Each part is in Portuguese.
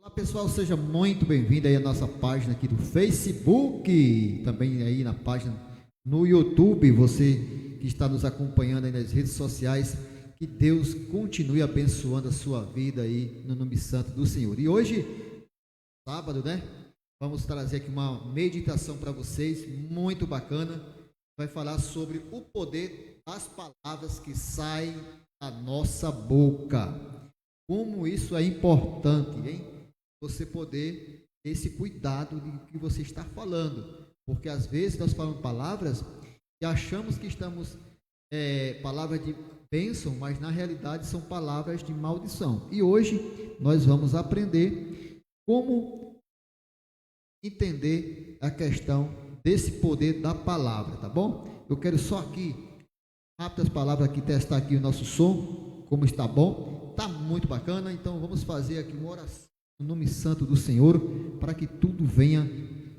Olá pessoal, seja muito bem-vindo aí à nossa página aqui do Facebook, também aí na página no YouTube, você que está nos acompanhando aí nas redes sociais, que Deus continue abençoando a sua vida aí no nome santo do Senhor. E hoje, sábado, né? Vamos trazer aqui uma meditação para vocês, muito bacana, vai falar sobre o poder das palavras que saem da nossa boca. Como isso é importante, hein? Você poder ter esse cuidado de que você está falando, porque às vezes nós falamos palavras e achamos que estamos palavras de bênção, mas na realidade são palavras de maldição. E hoje nós vamos aprender como entender a questão desse poder da palavra, tá bom? Eu quero só aqui, rápidas palavras aqui, testar aqui o nosso som, como está bom, está muito bacana, então vamos fazer aqui uma oração no nome santo do Senhor, para que tudo venha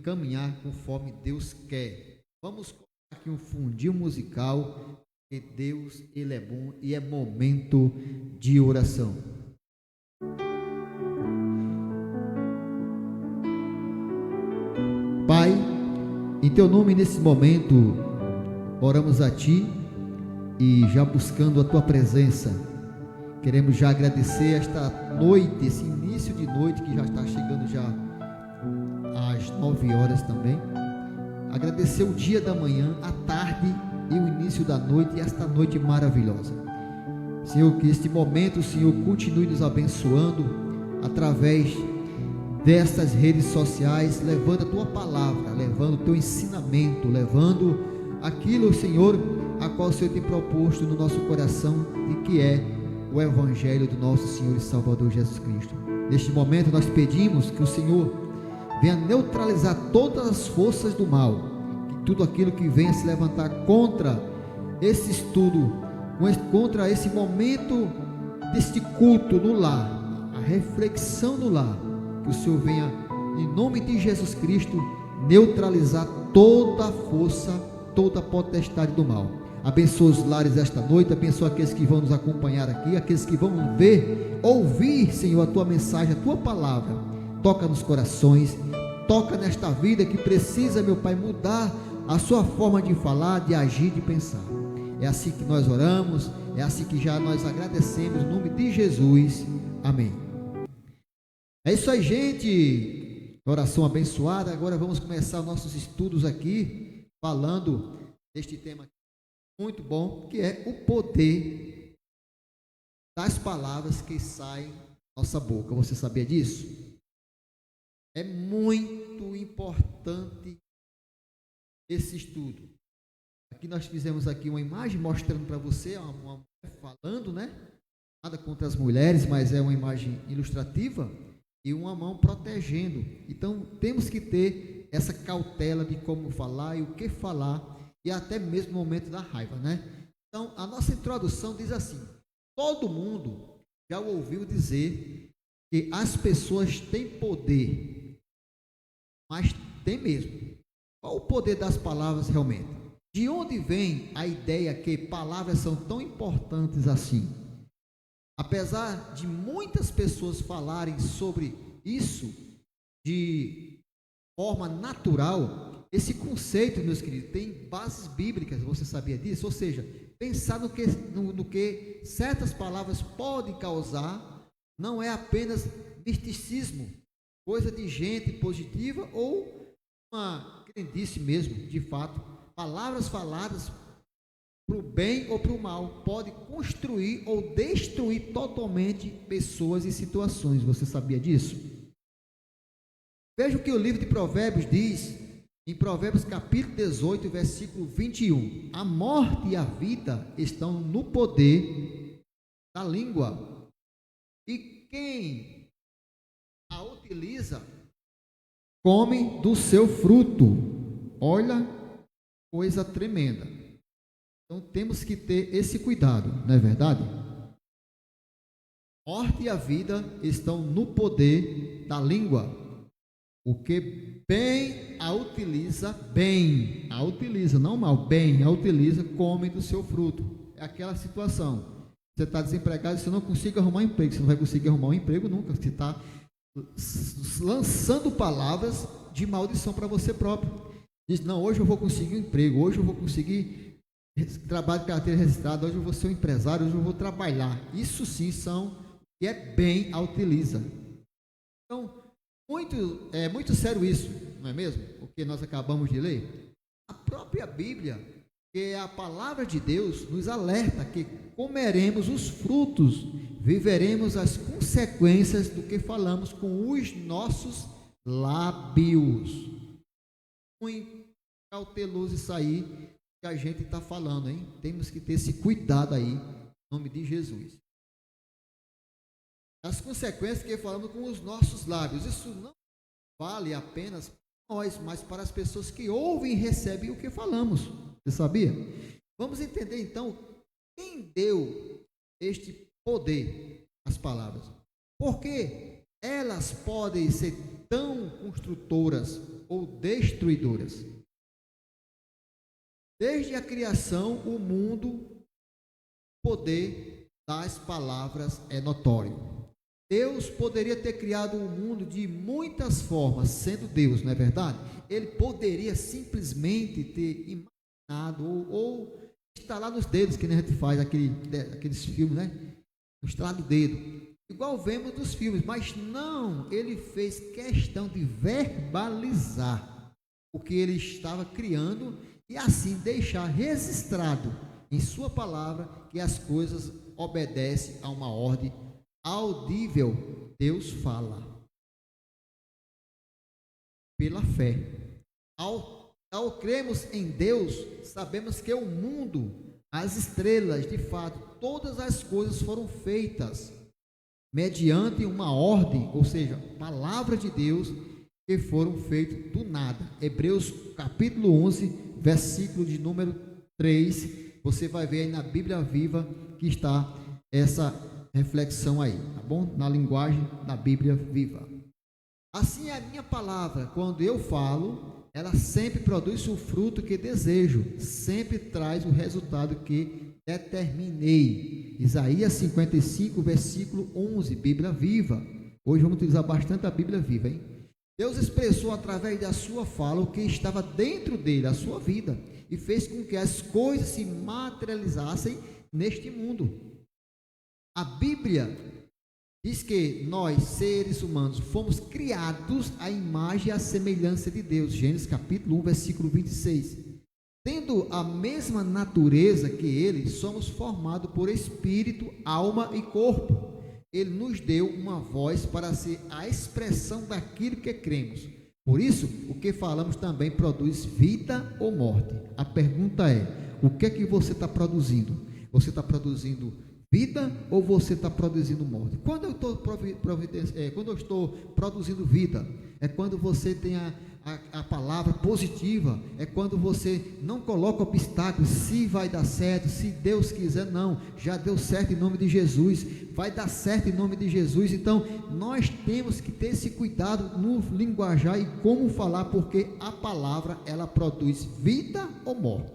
caminhar conforme Deus quer. Vamos colocar aqui um fundinho musical, porque Deus, Ele é bom e é momento de oração. Pai, em Teu nome nesse momento, oramos a Ti e já buscando a Tua presença, queremos já agradecer esta noite, esse início de noite que já está chegando já às 9 horas também. Agradecer o dia da manhã, a tarde e o início da noite e esta noite maravilhosa. Senhor, que este momento, Senhor, continue nos abençoando através destas redes sociais, levando a Tua palavra, levando o Teu ensinamento, levando aquilo, Senhor, a qual o Senhor tem proposto no nosso coração e que é o Evangelho do nosso Senhor e Salvador Jesus Cristo. Neste momento nós pedimos que o Senhor venha neutralizar todas as forças do mal, que tudo aquilo que venha se levantar contra esse estudo, contra esse momento deste culto no lar, a reflexão no lar, que o Senhor venha, em nome de Jesus Cristo, neutralizar toda a força, toda a potestade do mal. Abençoa os lares esta noite, abençoa aqueles que vão nos acompanhar aqui, aqueles que vão ver, ouvir, Senhor, a Tua mensagem, a Tua palavra. Toca nos corações, toca nesta vida que precisa, meu Pai, mudar a sua forma de falar, de agir, de pensar. É assim que nós oramos, é assim que já nós agradecemos, em nome de Jesus. Amém. É isso aí, gente. Oração abençoada. Agora vamos começar nossos estudos aqui, falando deste tema muito bom, que é o poder das palavras que saem da nossa boca. Você sabia disso? É muito importante esse estudo. Aqui nós fizemos aqui uma imagem mostrando para você uma mulher falando, né? Nada contra as mulheres, mas é uma imagem ilustrativa e uma mão protegendo. Então temos que ter essa cautela de como falar e o que falar, e até mesmo no momento da raiva, né? Então, a nossa introdução diz assim: todo mundo já ouviu dizer que as pessoas têm poder, mas tem mesmo. Qual o poder das palavras realmente? De onde vem a ideia que palavras são tão importantes assim? Apesar de muitas pessoas falarem sobre isso de forma natural, esse conceito, meus queridos, tem bases bíblicas, você sabia disso? Ou seja, pensar no que certas palavras podem causar, não é apenas misticismo, coisa de gente positiva ou uma crendice mesmo, de fato. Palavras faladas para o bem ou para o mal pode construir ou destruir totalmente pessoas e situações. Você sabia disso? Veja o que o livro de Provérbios diz. Em Provérbios capítulo 18, versículo 21, a morte e a vida estão no poder da língua, e quem a utiliza, come do seu fruto. Olha, coisa tremenda. Então temos que ter esse cuidado, não é verdade? Morte e a vida estão no poder da língua. O que bem a utiliza, não mal, bem a utiliza, come do seu fruto. É aquela situação. Você está desempregado, você não consegue arrumar emprego. Você não vai conseguir arrumar um emprego nunca. Você está lançando palavras de maldição para você próprio. Diz, não, hoje eu vou conseguir um emprego, hoje eu vou conseguir trabalho de carteira registrada, hoje eu vou ser um empresário, hoje eu vou trabalhar. Isso sim são que é bem a utiliza. Então, é muito sério isso, não é mesmo? O que nós acabamos de ler. A própria Bíblia, que é a palavra de Deus, nos alerta que comeremos os frutos, viveremos as consequências do que falamos com os nossos lábios. Muito cauteloso isso aí que a gente está falando, hein? Temos que ter esse cuidado aí, em nome de Jesus. As consequências que falamos com os nossos lábios, isso não vale apenas para nós, mas para as pessoas que ouvem e recebem o que falamos. Você sabia? Vamos entender então quem deu este poder às palavras. Por que elas podem ser tão construtoras ou destruidoras? Desde a criação, o mundo, o poder das palavras é notório. Deus poderia ter criado o mundo de muitas formas, sendo Deus, não é verdade? Ele poderia simplesmente ter imaginado ou estalar nos dedos, que nem a gente faz aqueles filmes, né? Estalar do dedo. Igual vemos nos filmes, mas não, ele fez questão de verbalizar o que ele estava criando e assim deixar registrado em sua palavra que as coisas obedecem a uma ordem audível. Deus fala pela fé. Ao cremos em Deus, sabemos que o mundo, as estrelas, de fato, todas as coisas foram feitas mediante uma ordem, ou seja, palavra de Deus, que foram feitas do nada. Hebreus capítulo 11, versículo de número 3, você vai ver aí na Bíblia Viva que está essa reflexão aí, tá bom? Na linguagem da Bíblia Viva. Assim é a minha palavra, quando eu falo, ela sempre produz o fruto que desejo, sempre traz o resultado que determinei. Isaías 55, versículo 11, Bíblia Viva. Hoje vamos utilizar bastante a Bíblia Viva, hein? Deus expressou através da sua fala o que estava dentro dele, a sua vida, e fez com que as coisas se materializassem neste mundo. A Bíblia diz que nós, seres humanos, fomos criados à imagem e à semelhança de Deus. Gênesis capítulo 1, versículo 26. Tendo a mesma natureza que Ele, somos formados por espírito, alma e corpo. Ele nos deu uma voz para ser a expressão daquilo que cremos. Por isso, o que falamos também produz vida ou morte. A pergunta é, o que é que você está produzindo? Você está produzindo vida ou você está produzindo morte? Quando eu estou produzindo vida, é quando você tem a palavra positiva, é quando você não coloca obstáculos, se vai dar certo, se Deus quiser, não, já deu certo em nome de Jesus, vai dar certo em nome de Jesus. Então, nós temos que ter esse cuidado no linguajar e como falar, porque a palavra, ela produz vida ou morte.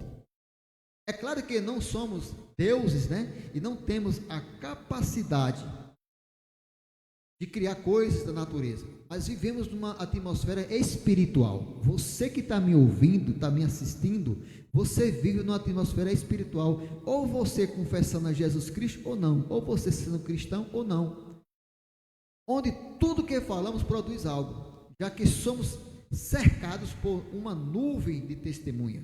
É claro que não somos deuses, né? E não temos a capacidade de criar coisas da natureza, mas vivemos numa atmosfera espiritual. Você que está me ouvindo, está me assistindo, você vive numa atmosfera espiritual, ou você confessando a Jesus Cristo ou não, ou você sendo cristão ou não, onde tudo que falamos produz algo, já que somos cercados por uma nuvem de testemunha.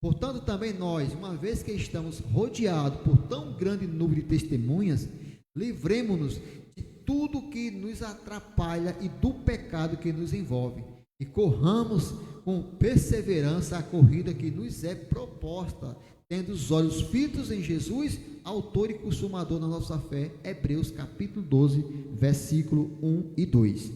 Portanto, também nós, uma vez que estamos rodeados por tão grande nuvem de testemunhas, livremos-nos de tudo que nos atrapalha e do pecado que nos envolve, e corramos com perseverança a corrida que nos é proposta, tendo os olhos fitos em Jesus, autor e consumador da nossa fé. Hebreus capítulo 12, versículo 1 e 2.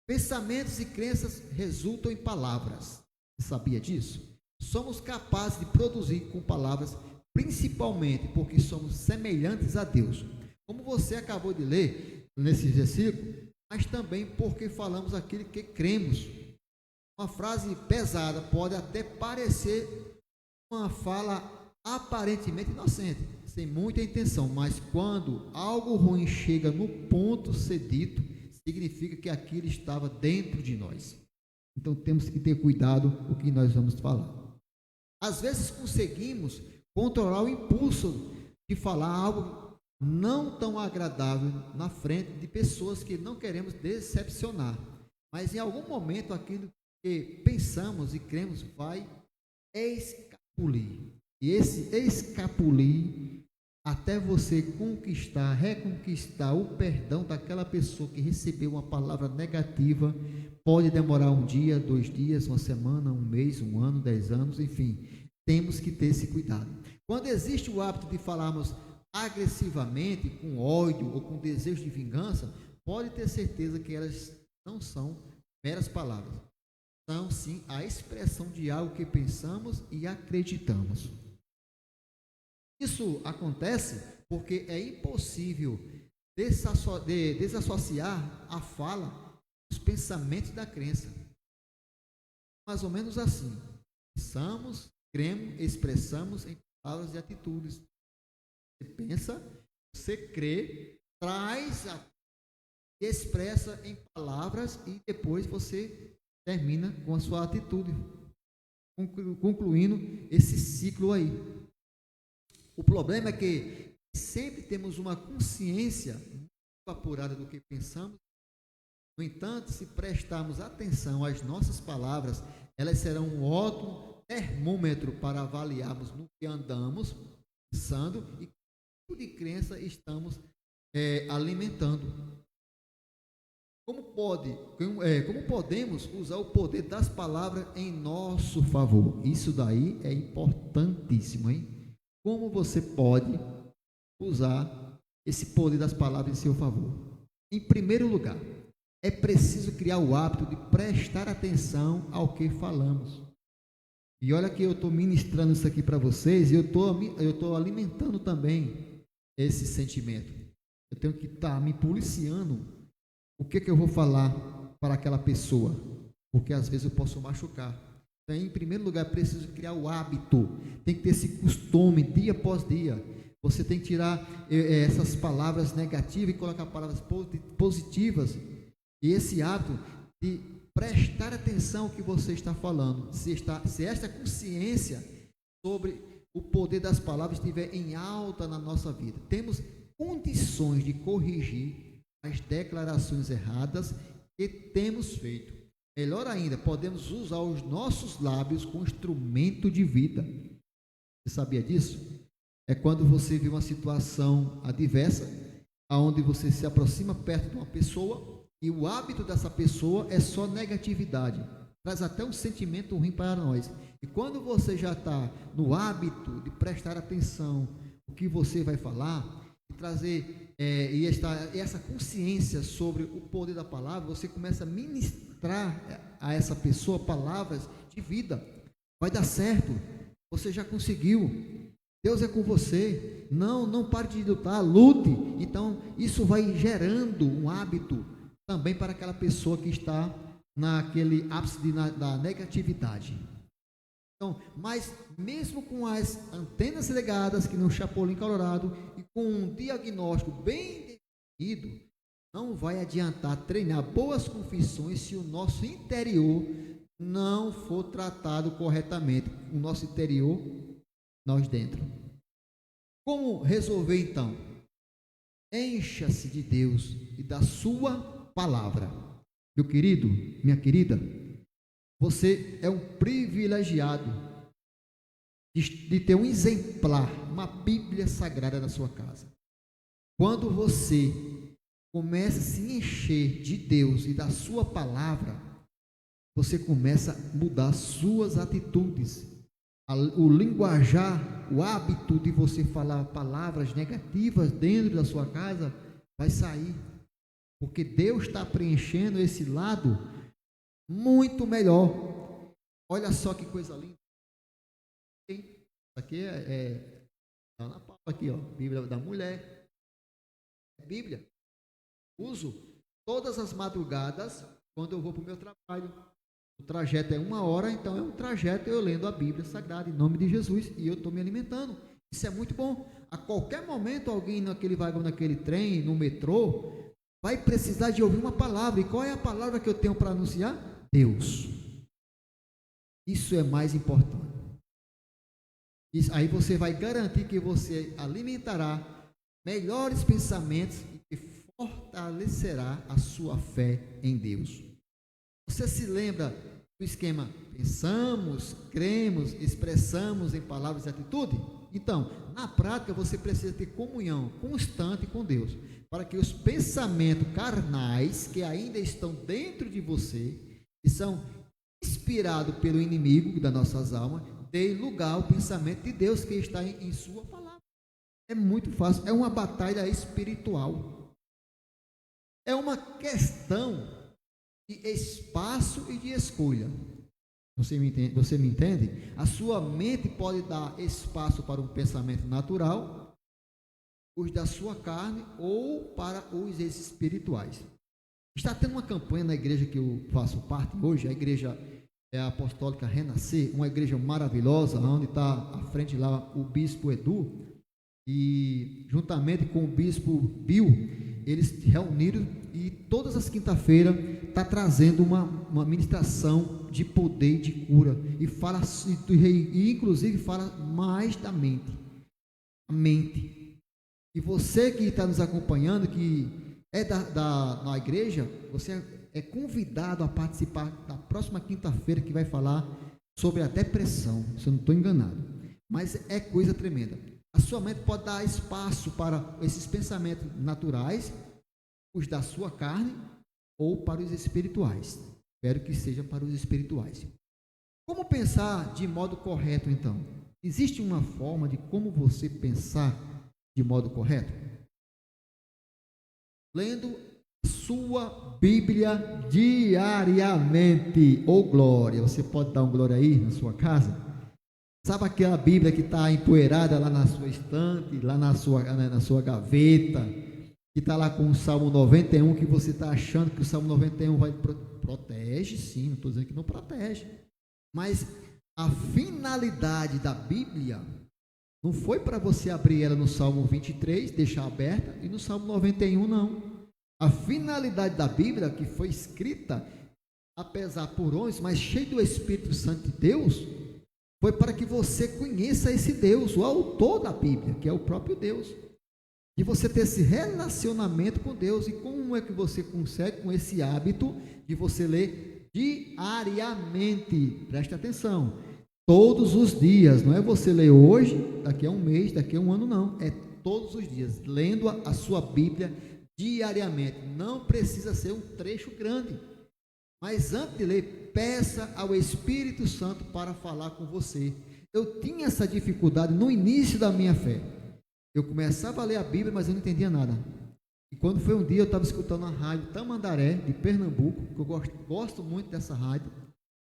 Pensamentos e crenças resultam em palavras. Você sabia disso? Somos capazes de produzir com palavras, principalmente porque somos semelhantes a Deus, como você acabou de ler nesse versículo, mas também porque falamos aquilo que cremos. Uma frase pesada pode até parecer uma fala aparentemente inocente, sem muita intenção, mas quando algo ruim chega no ponto ser dito, significa que aquilo estava dentro de nós. Então temos que ter cuidado o que nós vamos falar. Às vezes conseguimos controlar o impulso de falar algo não tão agradável na frente de pessoas que não queremos decepcionar. Mas em algum momento aquilo que pensamos e cremos vai escapulir. E esse escapulir, até você conquistar, reconquistar o perdão daquela pessoa que recebeu uma palavra negativa, pode demorar um dia, 2 dias, uma semana, um mês, um ano, 10 anos, enfim. Temos que ter esse cuidado. Quando existe o hábito de falarmos agressivamente, com ódio ou com desejo de vingança, pode ter certeza que elas não são meras palavras. São sim a expressão de algo que pensamos e acreditamos. Isso acontece porque é impossível desassociar a fala dos pensamentos da crença. Mais ou menos assim. Pensamos, cremos, expressamos em palavras e atitudes. Você pensa, você crê, traz, expressa em palavras e depois você termina com a sua atitude, concluindo esse ciclo aí. O problema é que sempre temos uma consciência muito apurada do que pensamos. No entanto, se prestarmos atenção às nossas palavras, elas serão um ótimo termômetro para avaliarmos no que andamos pensando e que tipo de crença estamos alimentando. Como podemos usar o poder das palavras em nosso favor? Isso daí é importantíssimo, hein? Como você pode usar esse poder das palavras em seu favor? Em primeiro lugar, é preciso criar o hábito de prestar atenção ao que falamos. E olha que eu estou ministrando isso aqui para vocês e eu estou alimentando também esse sentimento. Eu tenho que estar me policiando o que eu vou falar para aquela pessoa, porque às vezes eu posso machucar. Então, em primeiro lugar, é preciso criar o hábito, tem que ter esse costume, dia após dia. Você tem que tirar essas palavras negativas e colocar palavras positivas. E esse hábito de prestar atenção ao que você está falando, se esta consciência sobre o poder das palavras estiver em alta na nossa vida, temos condições de corrigir as declarações erradas que temos feito. Melhor ainda, podemos usar os nossos lábios como instrumento de vida. Você sabia disso? É quando você vê uma situação adversa, onde você se aproxima perto de uma pessoa e o hábito dessa pessoa é só negatividade. Traz até um sentimento ruim para nós. E quando você já está no hábito de prestar atenção no que você vai falar, e trazer essa consciência sobre o poder da palavra, você começa a ministrar a essa pessoa palavras de vida. Vai dar certo, você já conseguiu, Deus é com você, não pare de lutar, lute. Então isso vai gerando um hábito também para aquela pessoa que está naquele ápice da negatividade. Então, mas mesmo com as antenas ligadas, que no Chapolin Colorado, e com um diagnóstico bem definido, não vai adiantar treinar boas confissões se o nosso interior não for tratado corretamente. O nosso interior, nós dentro. Como resolver então? Encha-se de Deus e da sua palavra. Meu querido, minha querida, você é um privilegiado de ter um exemplar, uma Bíblia Sagrada na sua casa. Quando você começa a se encher de Deus e da sua palavra, você começa a mudar suas atitudes. O linguajar, o hábito de você falar palavras negativas dentro da sua casa vai sair. Porque Deus está preenchendo esse lado muito melhor. Olha só que coisa linda. Isso aqui tá na pauta aqui, ó, Bíblia da mulher. Bíblia. Uso todas as madrugadas quando eu vou para o meu trabalho. O trajeto é 1 hora, então é um trajeto eu lendo a Bíblia Sagrada em nome de Jesus e eu estou me alimentando. Isso é muito bom. A qualquer momento alguém naquele vagão, naquele trem, no metrô, vai precisar de ouvir uma palavra. E qual é a palavra que eu tenho para anunciar? Deus. Isso é mais importante. Isso, aí você vai garantir que você alimentará melhores pensamentos e que fortalecerá a sua fé em Deus. Você se lembra do esquema? Pensamos, cremos, expressamos em palavras e atitude? Então, na prática, você precisa ter comunhão constante com Deus, para que os pensamentos carnais que ainda estão dentro de você, que são inspirados pelo inimigo das nossas almas, dê lugar ao pensamento de Deus que está em sua palavra. É muito fácil, é uma batalha espiritual. É uma questão de espaço e de escolha. Você me entende? A sua mente pode dar espaço para um pensamento natural, os da sua carne ou para os espirituais. Está tendo uma campanha na igreja que eu faço parte hoje, a igreja apostólica Renascer, uma igreja maravilhosa, onde está à frente lá o bispo Edu, e juntamente com o bispo Bill, eles se reuniram e todas as quinta-feiras está trazendo uma ministração de poder e de cura, e fala, e inclusive fala mais da mente, a mente. E você que está nos acompanhando, que é na igreja, você é convidado a participar da próxima quinta-feira, que vai falar sobre a depressão, se eu não estou enganado. Mas é coisa tremenda. A sua mente pode dar espaço para esses pensamentos naturais, os da sua carne, ou para os espirituais. Espero que seja para os espirituais. Como pensar de modo correto, então? Existe uma forma de como você pensar de modo correto? Lendo sua Bíblia diariamente. Ô glória! Você pode dar um glória aí na sua casa? Sabe aquela Bíblia que está empoeirada lá na sua estante, lá na sua gaveta, que está lá com o Salmo 91, que você está achando que o Salmo 91 vai... Protege, sim, não estou dizendo que não protege. Mas a finalidade da Bíblia não foi para você abrir ela no Salmo 23, deixar aberta, e no Salmo 91 não. A finalidade da Bíblia, que foi escrita, apesar por homens, mas cheio do Espírito Santo de Deus, foi para que você conheça esse Deus, o autor da Bíblia, que é o próprio Deus. E você ter esse relacionamento com Deus. E como é que você consegue com esse hábito de você ler diariamente? Preste atenção. Todos os dias, não é você ler hoje, daqui a um mês, daqui a um ano, não. É todos os dias, lendo a sua Bíblia diariamente. Não precisa ser um trecho grande. Mas antes de ler, peça ao Espírito Santo para falar com você. Eu tinha essa dificuldade no início da minha fé. Eu começava a ler a Bíblia, mas eu não entendia nada. E quando foi um dia, eu estava escutando a rádio Tamandaré, de Pernambuco, que eu gosto muito dessa rádio.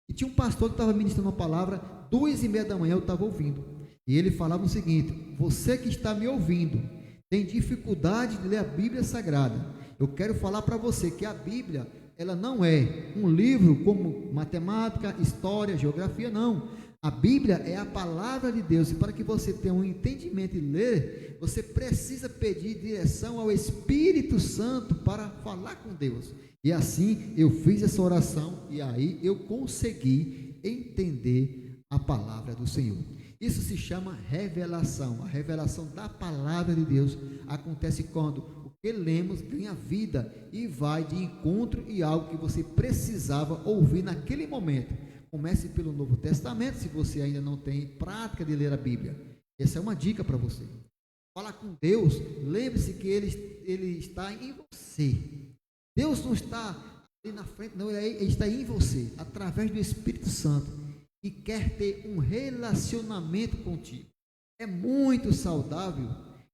E tinha um pastor que estava ministrando uma palavra, 2h30 da manhã eu estava ouvindo. E ele falava o seguinte: você que está me ouvindo, tem dificuldade de ler a Bíblia Sagrada. Eu quero falar para você que a Bíblia, ela não é um livro como matemática, história, geografia, não. A Bíblia é a palavra de Deus, e para que você tenha um entendimento e ler, você precisa pedir direção ao Espírito Santo para falar com Deus. E assim eu fiz essa oração, e aí eu consegui entender a palavra do Senhor. Isso se chama revelação. A revelação da palavra de Deus acontece quando o que lemos ganha vida e vai de encontro e algo que você precisava ouvir naquele momento. Comece pelo Novo Testamento, se você ainda não tem prática de ler a Bíblia. Essa é uma dica para você. Falar com Deus, lembre-se que Ele está em você. Deus não está ali na frente, não, Ele está em você, através do Espírito Santo, e quer ter um relacionamento contigo. É muito saudável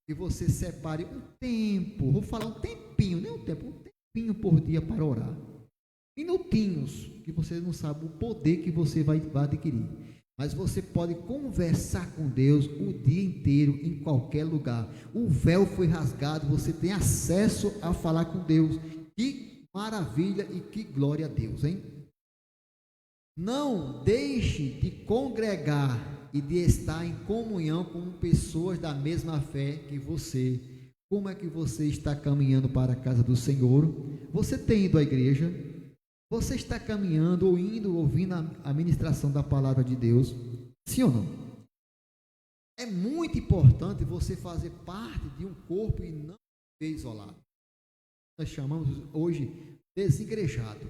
que você separe um tempo, vou falar um tempinho, nem um tempo, um tempinho por dia para orar. Minutinhos, que você não sabe o poder que você vai adquirir. Mas você pode conversar com Deus o dia inteiro, em qualquer lugar. O véu foi rasgado, você tem acesso a falar com Deus. Que maravilha e que glória a Deus, hein? Não deixe de congregar e de estar em comunhão com pessoas da mesma fé que você. Como é que você está caminhando para a casa do Senhor? Você tem ido à igreja? Você está caminhando ou indo, ouvindo a ministração da palavra de Deus? Sim ou não? É muito importante você fazer parte de um corpo e não viver isolado. Nós chamamos hoje desigrejado.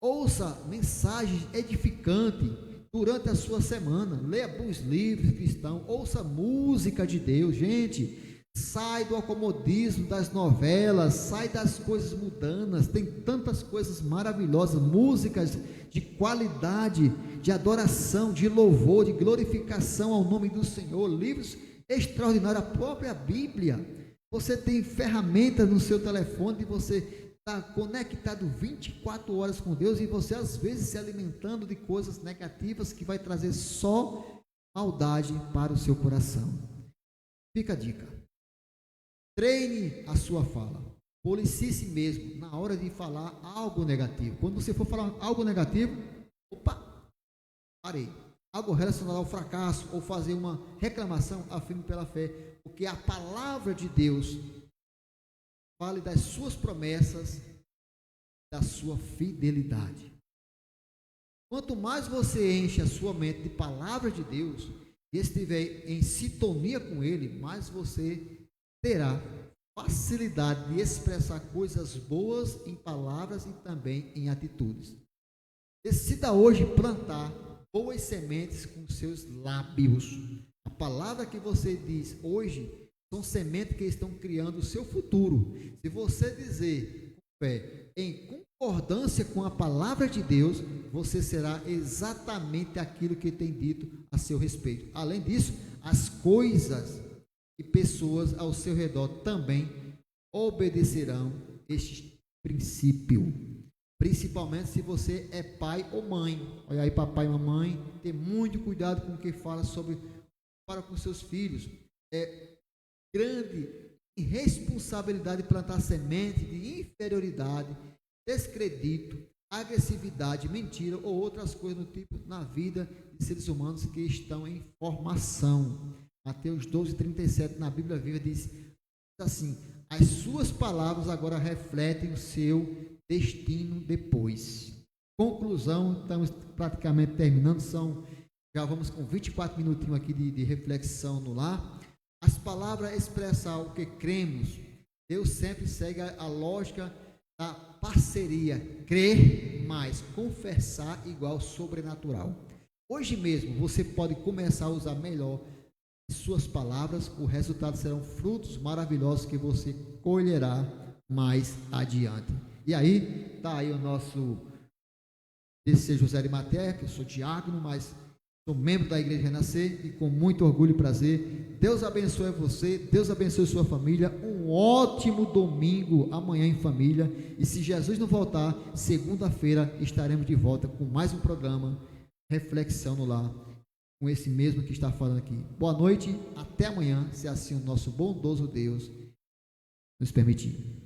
Ouça mensagens edificantes durante a sua semana. Leia bons livros cristãos. Ouça música de Deus. Gente, sai do acomodismo das novelas, sai das coisas mundanas. Tem tantas coisas maravilhosas, músicas de qualidade, de adoração, de louvor, de glorificação ao nome do Senhor, livros extraordinários, a própria Bíblia. Você tem ferramentas no seu telefone e você está conectado 24 horas com Deus e você às vezes se alimentando de coisas negativas que vai trazer só maldade para o seu coração. Fica a dica. Treine a sua fala. Policie-se mesmo na hora de falar algo negativo. Quando você for falar algo negativo, parei. Algo relacionado ao fracasso ou fazer uma reclamação, afirme pela fé, porque a palavra de Deus fale das suas promessas, da sua fidelidade. Quanto mais você enche a sua mente de palavra de Deus e estiver em sintonia com Ele, mais você terá facilidade de expressar coisas boas em palavras e também em atitudes. Decida hoje plantar boas sementes com seus lábios. A palavra que você diz hoje são sementes que estão criando o seu futuro. Se você dizer com fé, em concordância com a palavra de Deus, você será exatamente aquilo que tem dito a seu respeito. Além disso, as coisas e pessoas ao seu redor também obedecerão este princípio. Principalmente se você é pai ou mãe. Olha aí, papai e mamãe, tem muito cuidado com o que fala para com seus filhos. É grande irresponsabilidade plantar semente de inferioridade, descredito, agressividade, mentira ou outras coisas do tipo na vida de seres humanos que estão em formação. Mateus 12:37 na Bíblia Viva diz assim: as suas palavras agora refletem o seu destino depois. Conclusão, estamos praticamente terminando, já vamos com 24 minutinhos aqui de reflexão no lar. As palavras expressam o que cremos. Deus sempre segue a lógica da parceria, crer mais, confessar igual sobrenatural. Hoje mesmo você pode começar a usar melhor suas palavras, o resultado serão frutos maravilhosos que você colherá mais adiante. E aí, está aí o nosso DC José de Maté, que eu sou diácono, mas sou membro da Igreja Renascer e com muito orgulho e prazer. Deus abençoe você, Deus abençoe sua família, um ótimo domingo amanhã em família, e se Jesus não voltar, segunda-feira estaremos de volta com mais um programa, Reflexão no Lar, com esse mesmo que está falando aqui. Boa noite, até amanhã, se assim o nosso bondoso Deus nos permitir.